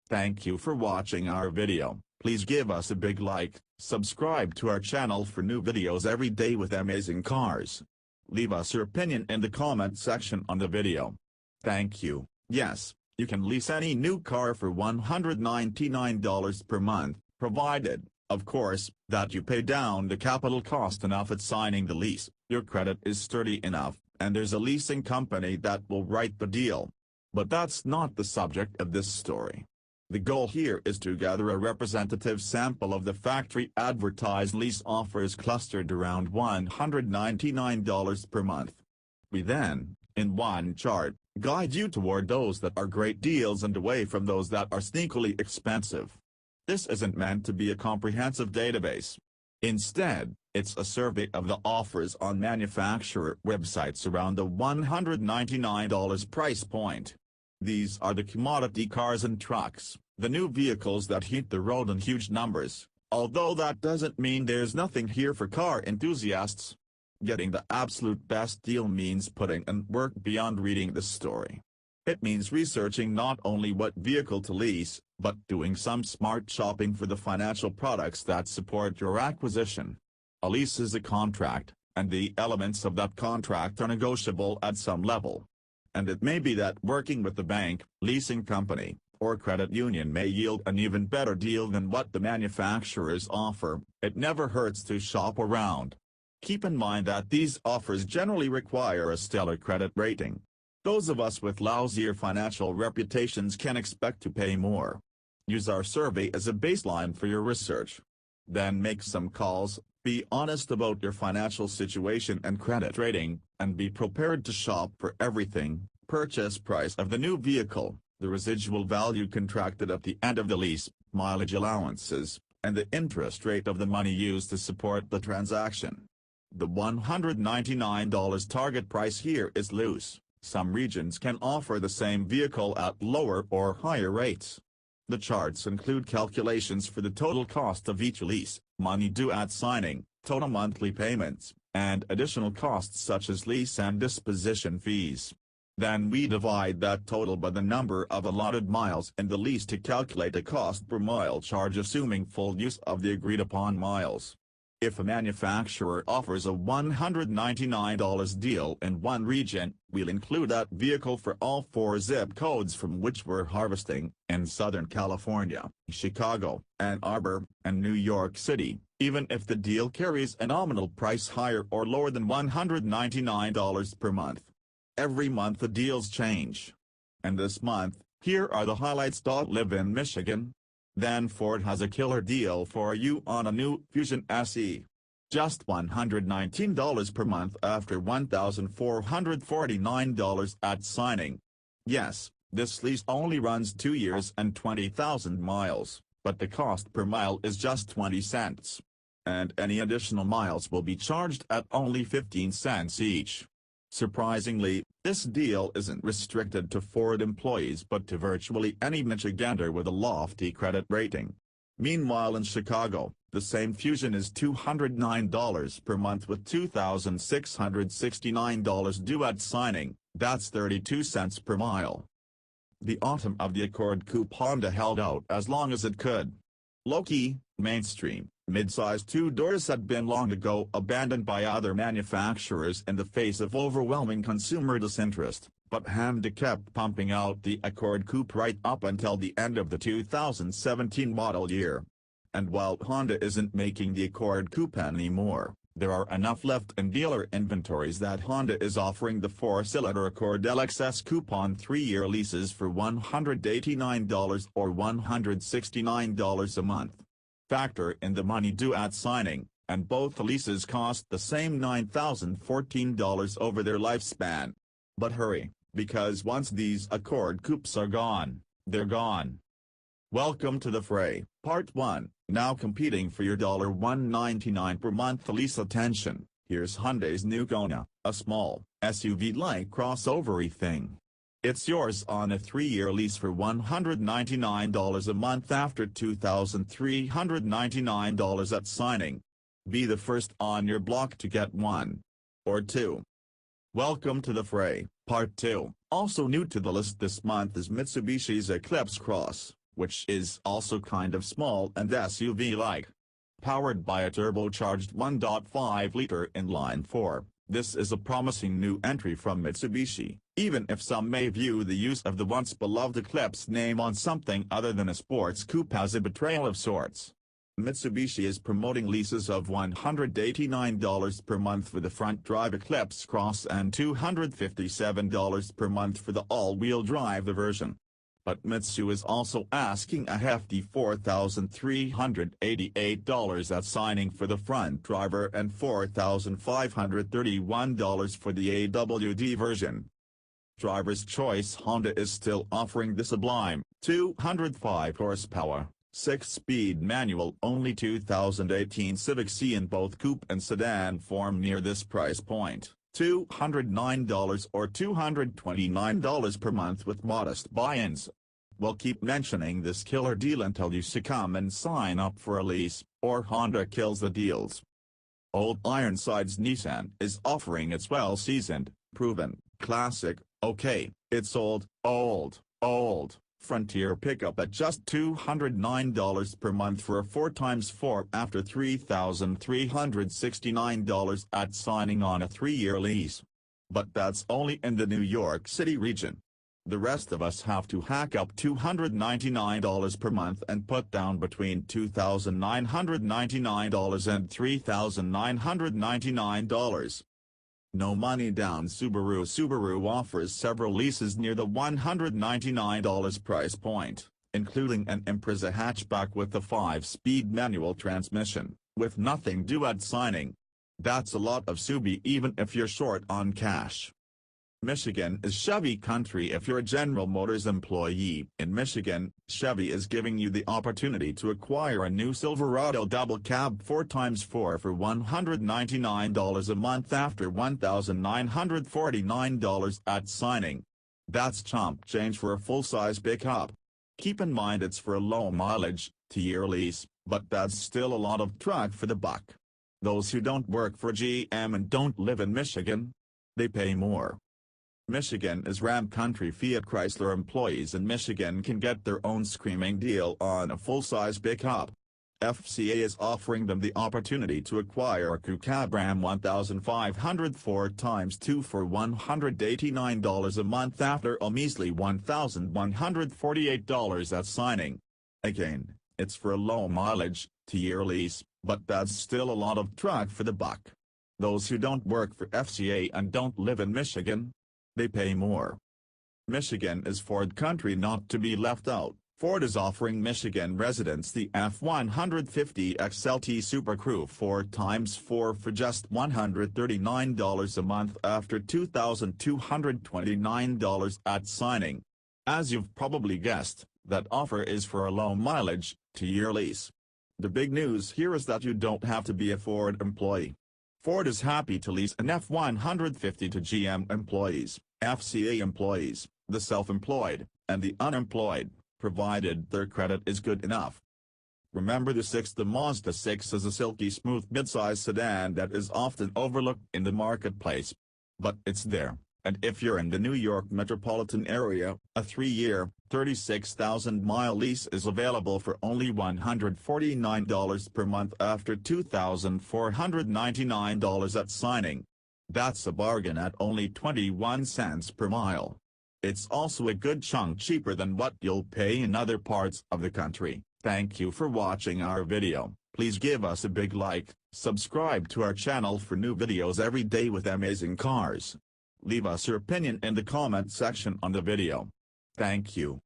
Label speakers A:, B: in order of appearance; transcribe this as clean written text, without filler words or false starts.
A: Thank you for watching our video. Please give us a big like, subscribe to our channel for new videos every day with amazing cars. Leave us your opinion in the comment section on the video. Thank you. Yes, you can lease any new car for $199 per month, provided, of course, that you pay down the capital cost enough at signing the lease, your credit is sturdy enough, and there's a leasing company that will write the deal. But that's not the subject of this story. The goal here is to gather a representative sample of the factory advertised lease offers clustered around $199 per month. We then, in one chart, guide you toward those that are great deals and away from those that are sneakily expensive. This isn't meant to be a comprehensive database. Instead, it's a survey of the offers on manufacturer websites around the $199 price point. These are the commodity cars and trucks, the new vehicles that hit the road in huge numbers, although that doesn't mean there's nothing here for car enthusiasts. Getting the absolute best deal means putting in work beyond reading the story. It means researching not only what vehicle to lease, but doing some smart shopping for the financial products that support your acquisition. A lease is a contract, and the elements of that contract are negotiable at some level. And it may be that working with the bank, leasing company, or credit union may yield an even better deal than what the manufacturers offer. It never hurts to shop around. Keep in mind that these offers generally require a stellar credit rating. Those of us with lousier financial reputations can expect to pay more. Use our survey as a baseline for your research. Then make some calls, be honest about your financial situation and credit rating, and be prepared to shop for everything: purchase price of the new vehicle, the residual value contracted at the end of the lease, mileage allowances, and the interest rate of the money used to support the transaction. The $199 target price here is loose. Some regions can offer the same vehicle at lower or higher rates. The charts include calculations for the total cost of each lease, money due at signing, total monthly payments, and additional costs such as lease and disposition fees. Then we divide that total by the number of allotted miles in the lease to calculate a cost per mile charge assuming full use of the agreed-upon miles. If a manufacturer offers a $199 deal in one region, we'll include that vehicle for all 4 zip codes from which we're harvesting, in Southern California, Chicago, Ann Arbor, and New York City, even if the deal carries a nominal price higher or lower than $199 per month. Every month the deals change. And this month, here are the highlights. Live in Michigan. Then Ford has a killer deal for you on a new Fusion SE. Just $119 per month after $1,449 at signing. Yes, this lease only runs 2 years and 20,000 miles, but the cost per mile is just 20 cents. And any additional miles will be charged at only 15 cents each. Surprisingly, this deal isn't restricted to Ford employees but to virtually any Michigander with a lofty credit rating. Meanwhile in Chicago, the same Fusion is $209 per month with $2,669 due at signing, that's 32 cents per mile. The autumn of the Accord Coupe Honda held out as long as it could. Low-key, mainstream, mid-size two-doors had been long ago abandoned by other manufacturers in the face of overwhelming consumer disinterest, but Honda kept pumping out the Accord Coupe right up until the end of the 2017 model year. And while Honda isn't making the Accord Coupe anymore, there are enough left in dealer inventories that Honda is offering the 4-cylinder Accord LXS Coupe on 3-year leases for $189 or $169 a month. Factor in the money due at signing, and both leases cost the same $9,014 over their lifespan. But hurry, because once these Accord Coupes are gone, they're gone. Welcome to the fray, Part 1, now competing for your $199 per month lease. Attention, here's Hyundai's new Kona, a small, SUV-like crossover-y thing. It's yours on a 3-year lease for $199 a month after $2,399 at signing. Be the first on your block to get one. Or two. Welcome to the fray, Part 2. Also new to the list this month is Mitsubishi's Eclipse Cross, which is also kind of small and SUV-like. Powered by a turbocharged 1.5-liter inline-4, this is a promising new entry from Mitsubishi, even if some may view the use of the once-beloved Eclipse name on something other than a sports coupe as a betrayal of sorts. Mitsubishi is promoting leases of $189 per month for the front-drive Eclipse Cross and $257 per month for the all-wheel drive version. But Mitsu is also asking a hefty $4,388 at signing for the front driver and $4,531 for the AWD version. Driver's choice Honda is still offering the sublime, 205 horsepower, 6-speed manual-only 2018 Civic C in both coupe and sedan form near this price point. $209 or $229 per month with modest buy-ins. We'll keep mentioning this killer deal until you succumb and sign up for a lease, or Honda kills the deals. Old Ironsides Nissan is offering its well-seasoned, proven, classic, okay, it's old, Frontier pickup at just $209 per month for a 4x4 after $3,369 at signing on a 3-year lease. But that's only in the New York City region. The rest of us have to hack up $299 per month and put down between $2,999 and $3,999. No money down Subaru offers several leases near the $199 price point, including an Impreza hatchback with a 5-speed manual transmission, with nothing due at signing. That's a lot of Subi even if you're short on cash. Michigan is Chevy country if you're a General Motors employee. In Michigan, Chevy is giving you the opportunity to acquire a new Silverado double cab 4x4 for $199 a month after $1,949 at signing. That's chump change for a full-size pickup. Keep in mind it's for a low mileage, 2-year lease, but that's still a lot of truck for the buck. Those who don't work for GM and don't live in Michigan, they pay more. Michigan is Ram country. Fiat Chrysler employees in Michigan can get their own screaming deal on a full-size pickup. FCA is offering them the opportunity to acquire a crew cab Ram 1500 4x2 for $189 a month after a measly $1,148 at signing. Again, it's for a low mileage, 2-year lease, but that's still a lot of truck for the buck. Those who don't work for FCA and don't live in Michigan, they pay more. Michigan is Ford country. Not to be left out, Ford is offering Michigan residents the F-150 XLT Super Crew 4x4 for just $139 a month after $2,229 at signing. As you've probably guessed, that offer is for a low mileage, 2-year lease. The big news here is that you don't have to be a Ford employee. Ford is happy to lease an F-150 to GM employees, FCA employees, the self-employed, and the unemployed, provided their credit is good enough. Remember the Mazda 6 is a silky smooth midsize sedan that is often overlooked in the marketplace. But it's there, and if you're in the New York metropolitan area, a 3-year, 36,000-mile lease is available for only $149 per month after $2,499 at signing. That's a bargain at only 21 cents per mile. It's also a good chunk cheaper than what you'll pay in other parts of the country. Thank you for watching our video. Please give us a big like, subscribe to our channel for new videos every day with amazing cars. Leave us your opinion in the comment section on the video. Thank you.